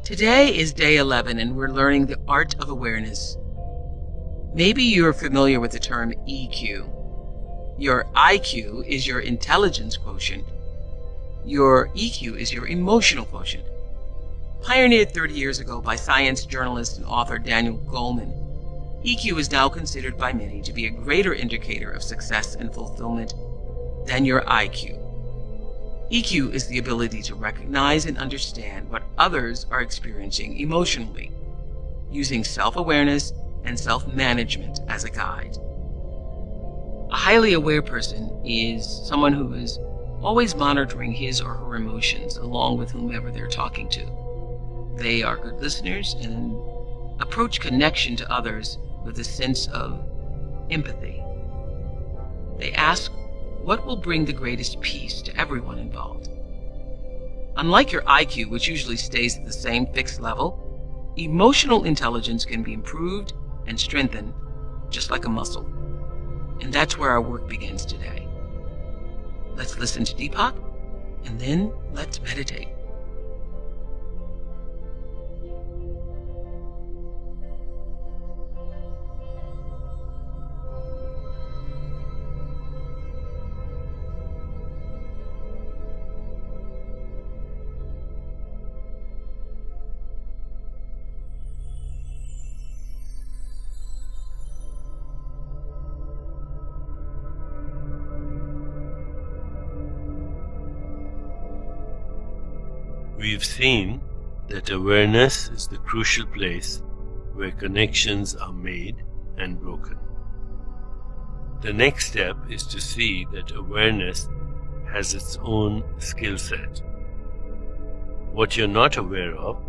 Today is day 11 and we're learning the art of awareness. Maybe you're familiar with the term EQ. Your IQ is your intelligence quotient. Your EQ is your emotional quotient. Pioneered 30 years ago by science journalist and author Daniel Goleman, EQ is now considered by many to be a greater indicator of success and fulfillment than your IQ. EQ is the ability to recognize and understand what others are experiencing emotionally, using self-awareness and self-management as a guide. A highly aware person is someone who is always monitoring his or her emotions along with whomever they're talking to. They are good listeners and approach connection to others with a sense of empathy. They ask, what will bring the greatest peace to everyone involved? Unlike your IQ, which usually stays at the same fixed level, emotional intelligence can be improved and strengthened just like a muscle. And that's where our work begins today. Let's listen to Deepak, and then let's meditate. We've seen that awareness is the crucial place where connections are made and broken. The next step is to see that awareness has its own skill set. What you're not aware of,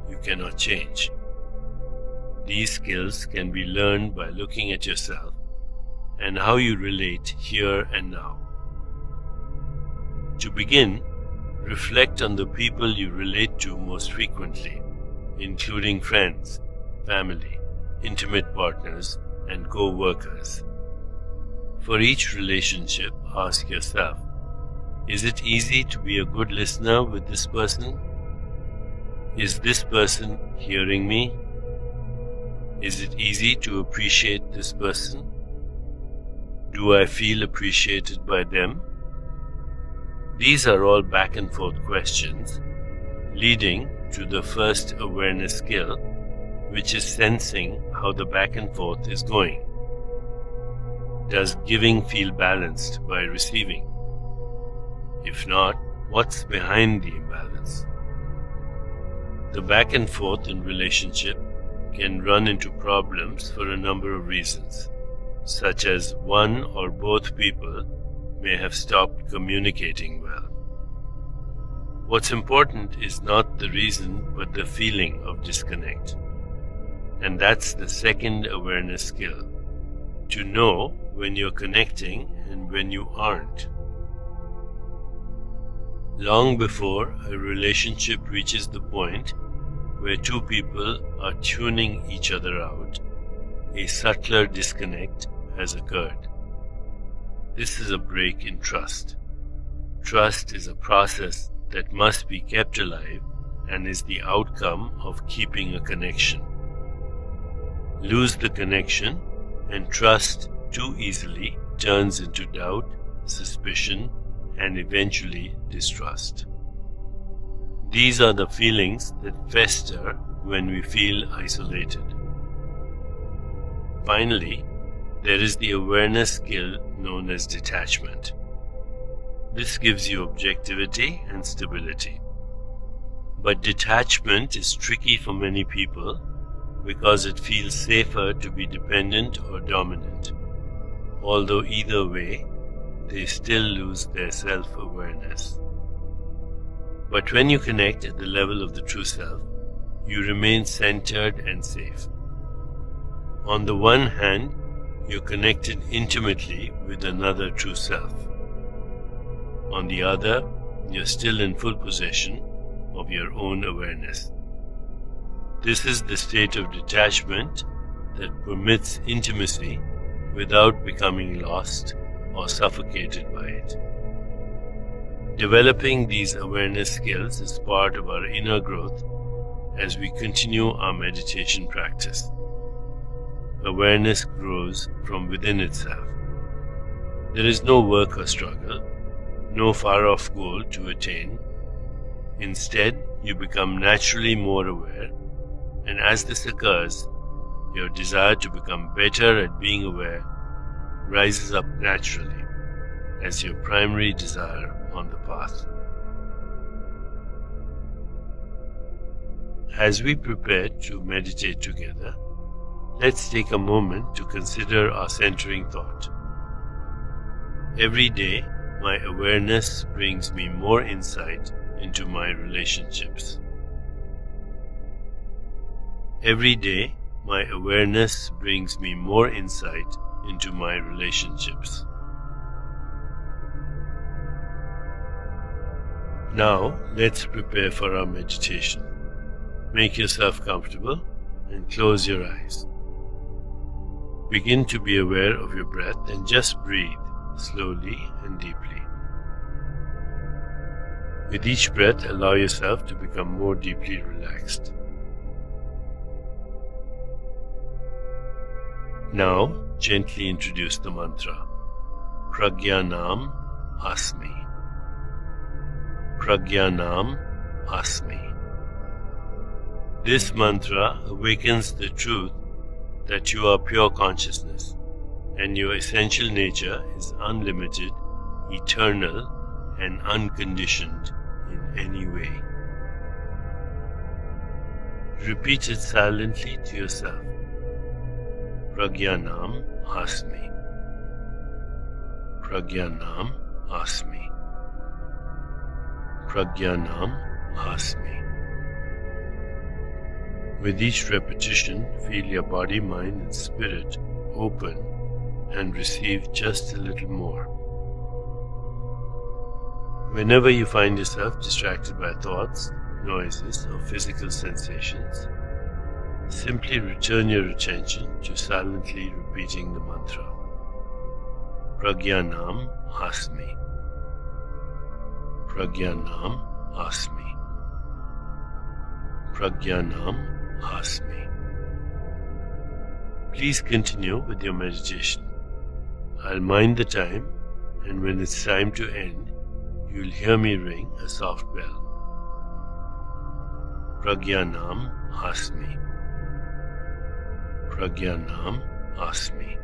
you cannot change. These skills can be learned by looking at yourself and how you relate here and now. To begin, reflect on the people you relate to most frequently, including friends, family, intimate partners, and co-workers. For each relationship, ask yourself, is it easy to be a good listener with this person? Is this person hearing me? Is it easy to appreciate this person? Do I feel appreciated by them? These are all back and forth questions leading to the first awareness skill, which is sensing how the back and forth is going. Does giving feel balanced by receiving? If not, what's behind the imbalance? The back and forth in relationship can run into problems for a number of reasons, such as one or both people may have stopped communicating well. What's important is not the reason but the feeling of disconnect. And that's the second awareness skill, to know when you're connecting and when you aren't. Long before a relationship reaches the point where two people are tuning each other out, a subtler disconnect has occurred. This is a break in trust. Trust is a process that must be kept alive and is the outcome of keeping a connection. Lose the connection and trust too easily turns into doubt, suspicion, and eventually distrust. These are the feelings that fester when we feel isolated. Finally, there is the awareness skill known as detachment. This gives you objectivity and stability. But detachment is tricky for many people because it feels safer to be dependent or dominant. Although either way, they still lose their self-awareness. But when you connect at the level of the true self, you remain centered and safe. On the one hand, you're connected intimately with another true self. On the other, you're still in full possession of your own awareness. This is the state of detachment that permits intimacy without becoming lost or suffocated by it. Developing these awareness skills is part of our inner growth as we continue our meditation practice. Awareness grows from within itself. There is no work or struggle, no far-off goal to attain. Instead, you become naturally more aware, and as this occurs, your desire to become better at being aware rises up naturally as your primary desire on the path. As we prepare to meditate together, let's take a moment to consider our centering thought. Every day, my awareness brings me more insight into my relationships. Every day, my awareness brings me more insight into my relationships. Now, let's prepare for our meditation. Make yourself comfortable and close your eyes. Begin to be aware of your breath and just breathe slowly and deeply. With each breath, allow yourself to become more deeply relaxed. Now, gently introduce the mantra, Pragyanam Asmi. Pragyanam Asmi. This mantra awakens the truth that you are pure consciousness and your essential nature is unlimited, eternal, and unconditioned in any way. Repeat it silently to yourself. Pragyanam Asmi. Pragyanam Asmi. Pragyanam Asmi. With each repetition, feel your body, mind, and spirit open and receive just a little more. Whenever you find yourself distracted by thoughts, noises, or physical sensations, simply return your attention to silently repeating the mantra. Pragyanam Asmi. Pragyanam Asmi. Pragyanam Asmi. Please continue with your meditation. I'll mind the time, and when it's time to end, you'll hear me ring a soft bell. Pragyanam Asmi. Pragyanam Asmi.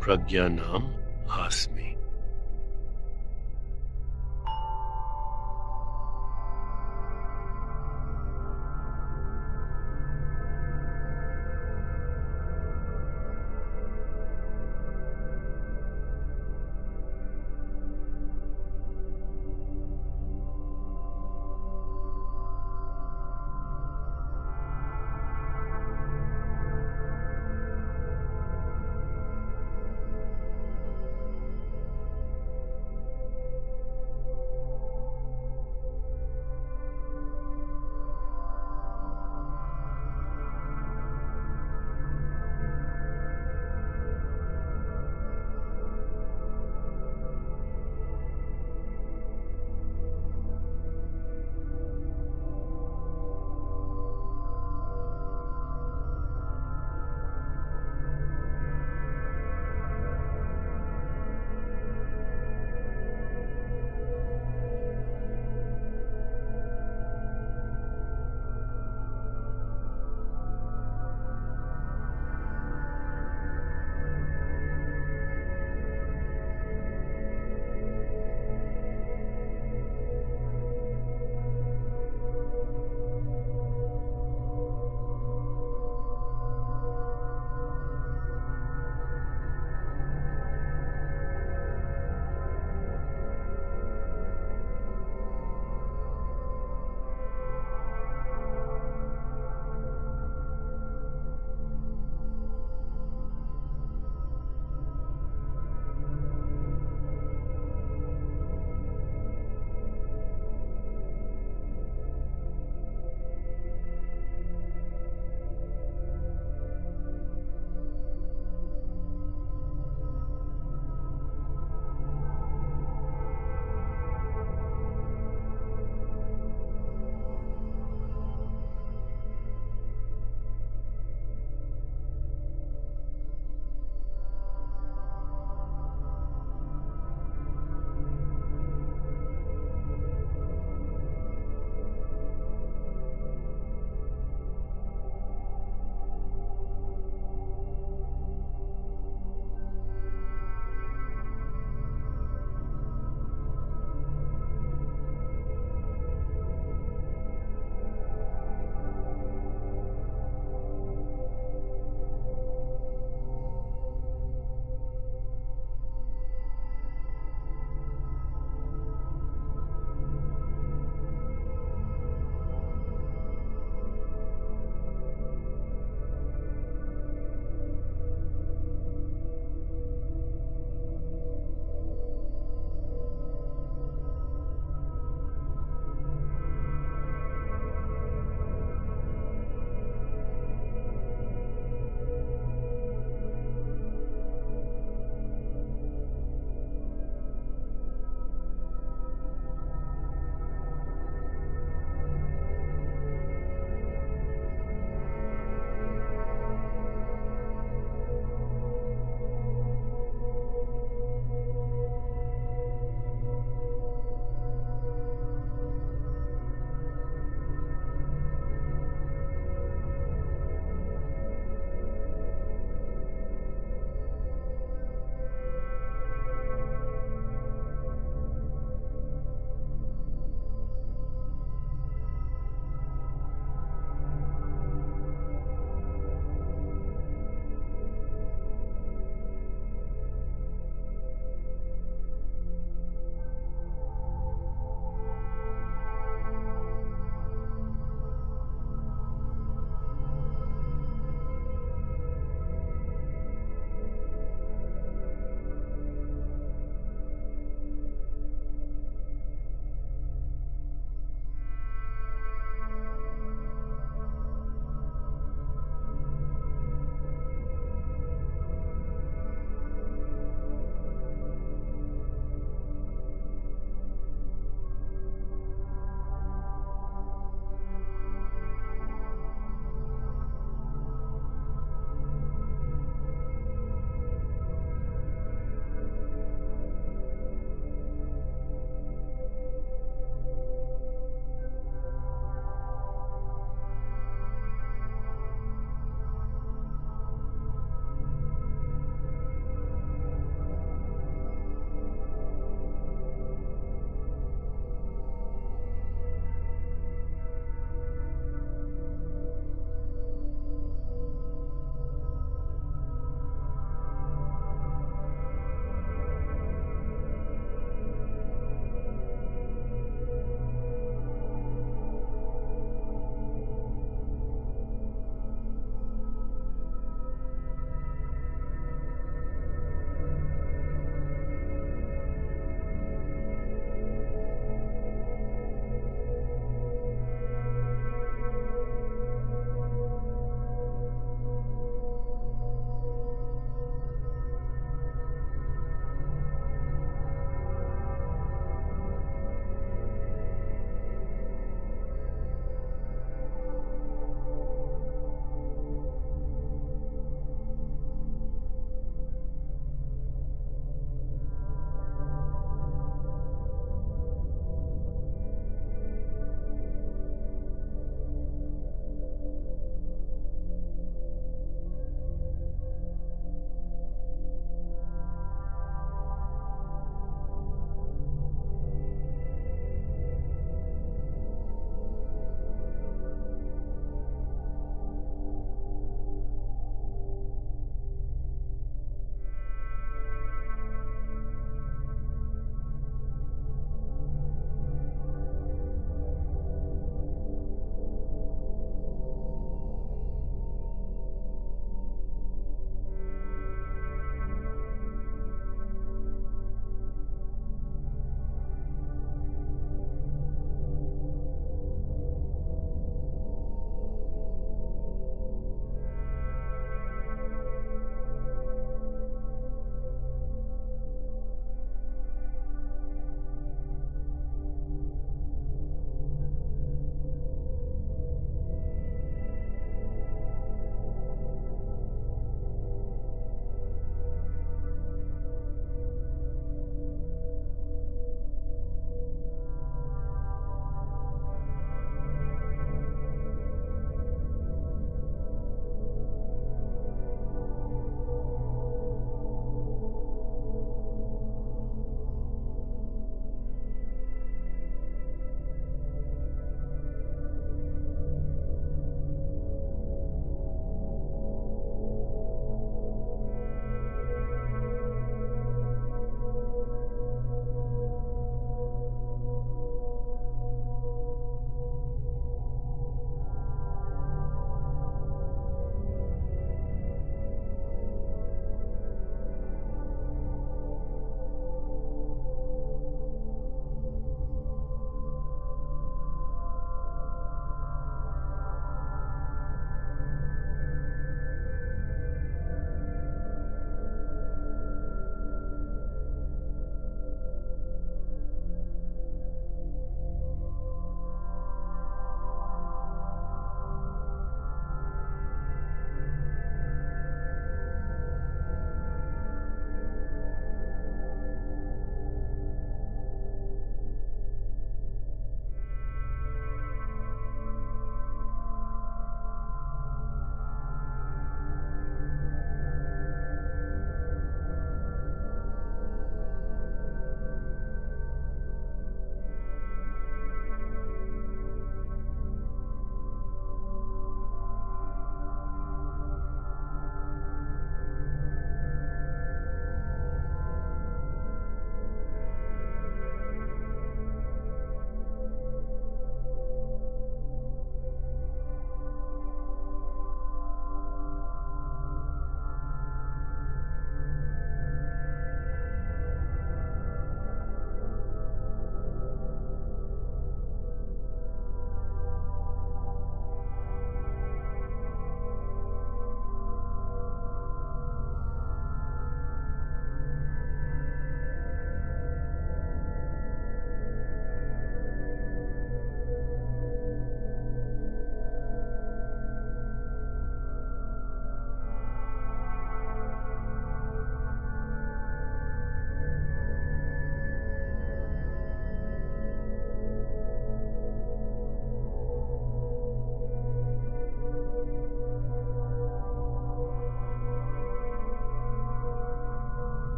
Pragyanam Asmi.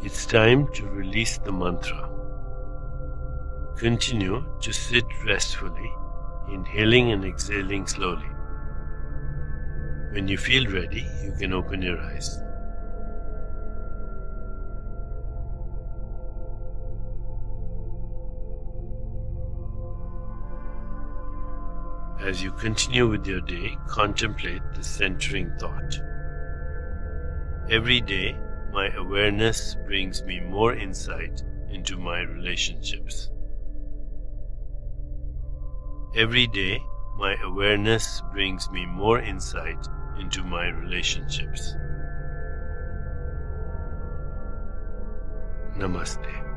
It's time to release the mantra. Continue to sit restfully, inhaling and exhaling slowly. When you feel ready, you can open your eyes. As you continue with your day, contemplate the centering thought. Every day, my awareness brings me more insight into my relationships. Every day, my awareness brings me more insight into my relationships. Namaste.